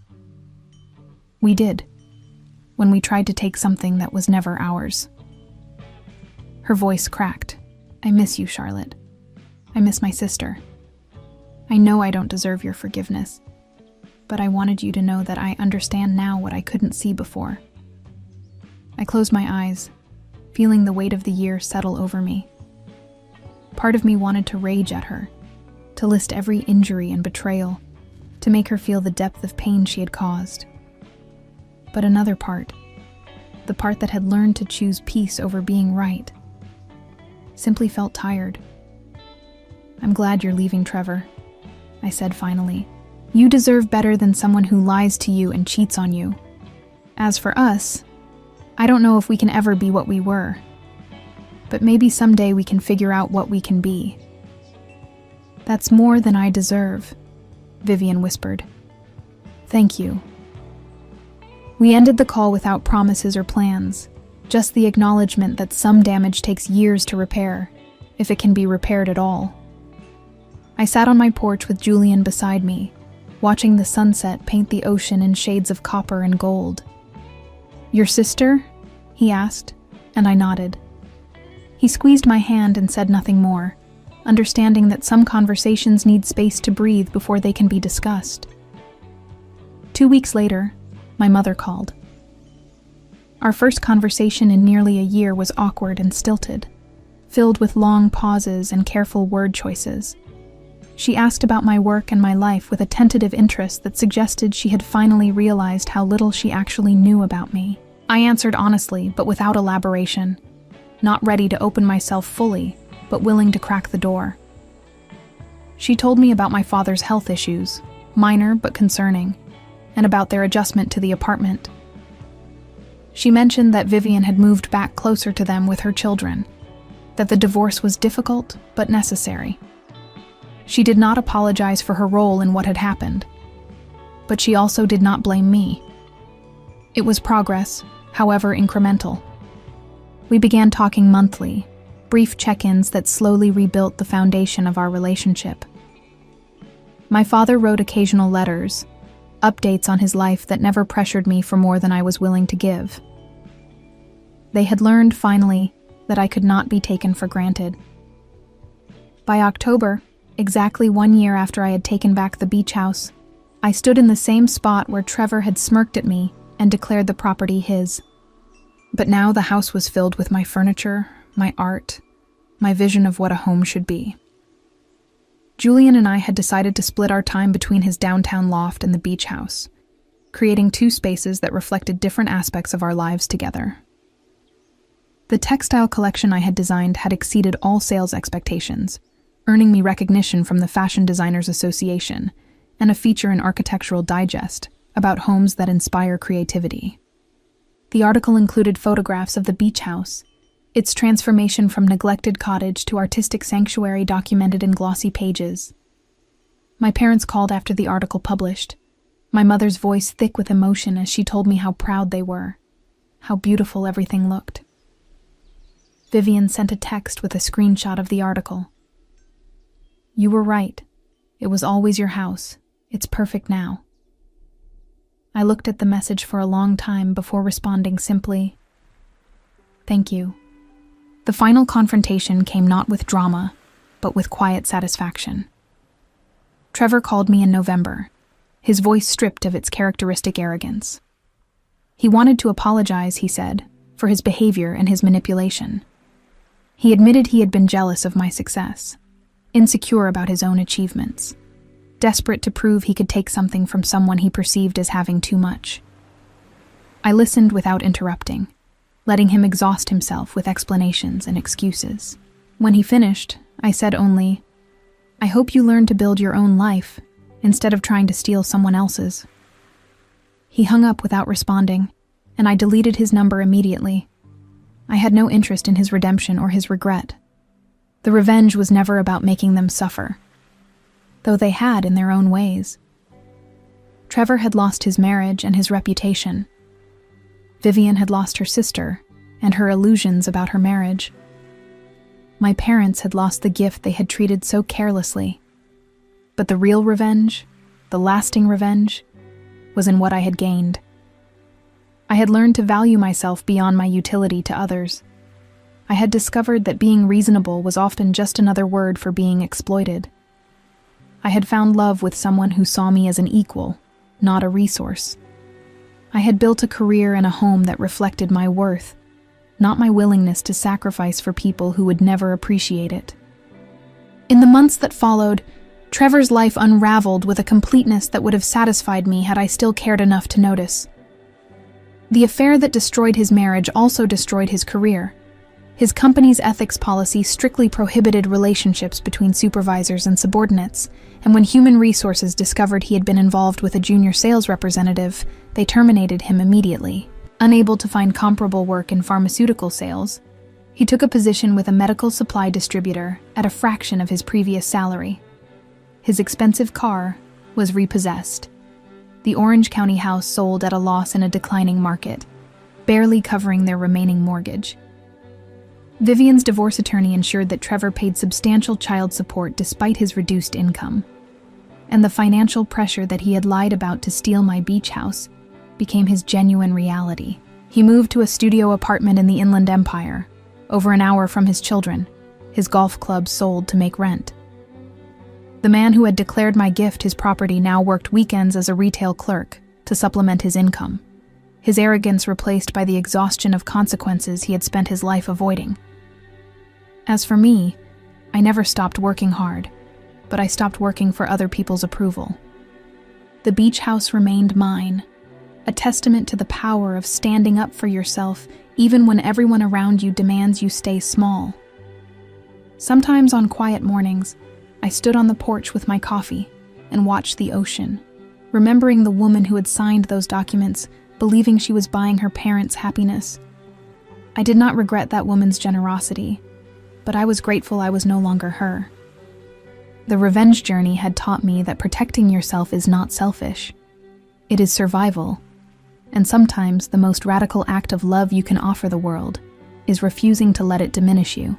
We did, when we tried to take something that was never ours. Her voice cracked. I miss you, Charlotte. I miss my sister. I know I don't deserve your forgiveness, but I wanted you to know that I understand now what I couldn't see before. I closed my eyes, feeling the weight of the year settle over me. Part of me wanted to rage at her, to list every injury and betrayal, to make her feel the depth of pain she had caused. But another part, the part that had learned to choose peace over being right, simply felt tired. I'm glad you're leaving, Trevor, I said finally. You deserve better than someone who lies to you and cheats on you. As for us, I don't know if we can ever be what we were, but maybe someday we can figure out what we can be. That's more than I deserve, Vivian whispered. Thank you. We ended the call without promises or plans, just the acknowledgement that some damage takes years to repair, if it can be repaired at all. I sat on my porch with Julian beside me, watching the sunset paint the ocean in shades of copper and gold. Your sister? He asked, and I nodded. He squeezed my hand and said nothing more, understanding that some conversations need space to breathe before they can be discussed. 2 weeks later, my mother called. Our first conversation in nearly a year was awkward and stilted, filled with long pauses and careful word choices. She asked about my work and my life with a tentative interest that suggested she had finally realized how little she actually knew about me. I answered honestly, but without elaboration, not ready to open myself fully, but willing to crack the door. She told me about my father's health issues, minor but concerning, and about their adjustment to the apartment. She mentioned that Vivian had moved back closer to them with her children, that the divorce was difficult but necessary. She did not apologize for her role in what had happened, but she also did not blame me. It was progress, however incremental. We began talking monthly, brief check-ins that slowly rebuilt the foundation of our relationship. My father wrote occasional letters, updates on his life that never pressured me for more than I was willing to give. They had learned, finally, that I could not be taken for granted. By October, exactly 1 year after I had taken back the beach house, I stood in the same spot where Trevor had smirked at me and declared the property his. But now the house was filled with my furniture, my art, my vision of what a home should be. Julian and I had decided to split our time between his downtown loft and the beach house, creating 2 spaces that reflected different aspects of our lives together. The textile collection I had designed had exceeded all sales expectations, earning me recognition from the Fashion Designers Association and a feature in Architectural Digest about homes that inspire creativity. The article included photographs of the beach house, its transformation from neglected cottage to artistic sanctuary documented in glossy pages. My parents called after the article published, my mother's voice thick with emotion as she told me how proud they were, how beautiful everything looked. Vivian sent a text with a screenshot of the article. You were right. It was always your house. It's perfect now. I looked at the message for a long time before responding simply, thank you. The final confrontation came not with drama, but with quiet satisfaction. Trevor called me in November, his voice stripped of its characteristic arrogance. He wanted to apologize, he said, for his behavior and his manipulation. He admitted he had been jealous of my success, insecure about his own achievements, desperate to prove he could take something from someone he perceived as having too much. I listened without interrupting, letting him exhaust himself with explanations and excuses. When he finished, I said only, I hope you learn to build your own life instead of trying to steal someone else's. He hung up without responding, and I deleted his number immediately. I had no interest in his redemption or his regret. The revenge was never about making them suffer, though they had in their own ways. Trevor had lost his marriage and his reputation. Vivian had lost her sister and her illusions about her marriage. My parents had lost the gift they had treated so carelessly. But the real revenge, the lasting revenge, was in what I had gained. I had learned to value myself beyond my utility to others. I had discovered that being reasonable was often just another word for being exploited. I had found love with someone who saw me as an equal, not a resource. I had built a career and a home that reflected my worth, not my willingness to sacrifice for people who would never appreciate it. In the months that followed, Trevor's life unraveled with a completeness that would have satisfied me had I still cared enough to notice. The affair that destroyed his marriage also destroyed his career. His company's ethics policy strictly prohibited relationships between supervisors and subordinates, and when human resources discovered he had been involved with a junior sales representative, they terminated him immediately. Unable to find comparable work in pharmaceutical sales, he took a position with a medical supply distributor at a fraction of his previous salary. His expensive car was repossessed. The Orange County house sold at a loss in a declining market, barely covering their remaining mortgage. Vivian's divorce attorney ensured that Trevor paid substantial child support despite his reduced income. And the financial pressure that he had lied about to steal my beach house became his genuine reality. He moved to a studio apartment in the Inland Empire, over an hour from his children, his golf club sold to make rent. The man who had declared my gift his property now worked weekends as a retail clerk to supplement his income, his arrogance replaced by the exhaustion of consequences he had spent his life avoiding. As for me, I never stopped working hard, but I stopped working for other people's approval. The beach house remained mine, a testament to the power of standing up for yourself even when everyone around you demands you stay small. Sometimes on quiet mornings, I stood on the porch with my coffee and watched the ocean, remembering the woman who had signed those documents, believing she was buying her parents' happiness. I did not regret that woman's generosity, but I was grateful I was no longer her. The revenge journey had taught me that protecting yourself is not selfish. It is survival, and sometimes the most radical act of love you can offer the world is refusing to let it diminish you.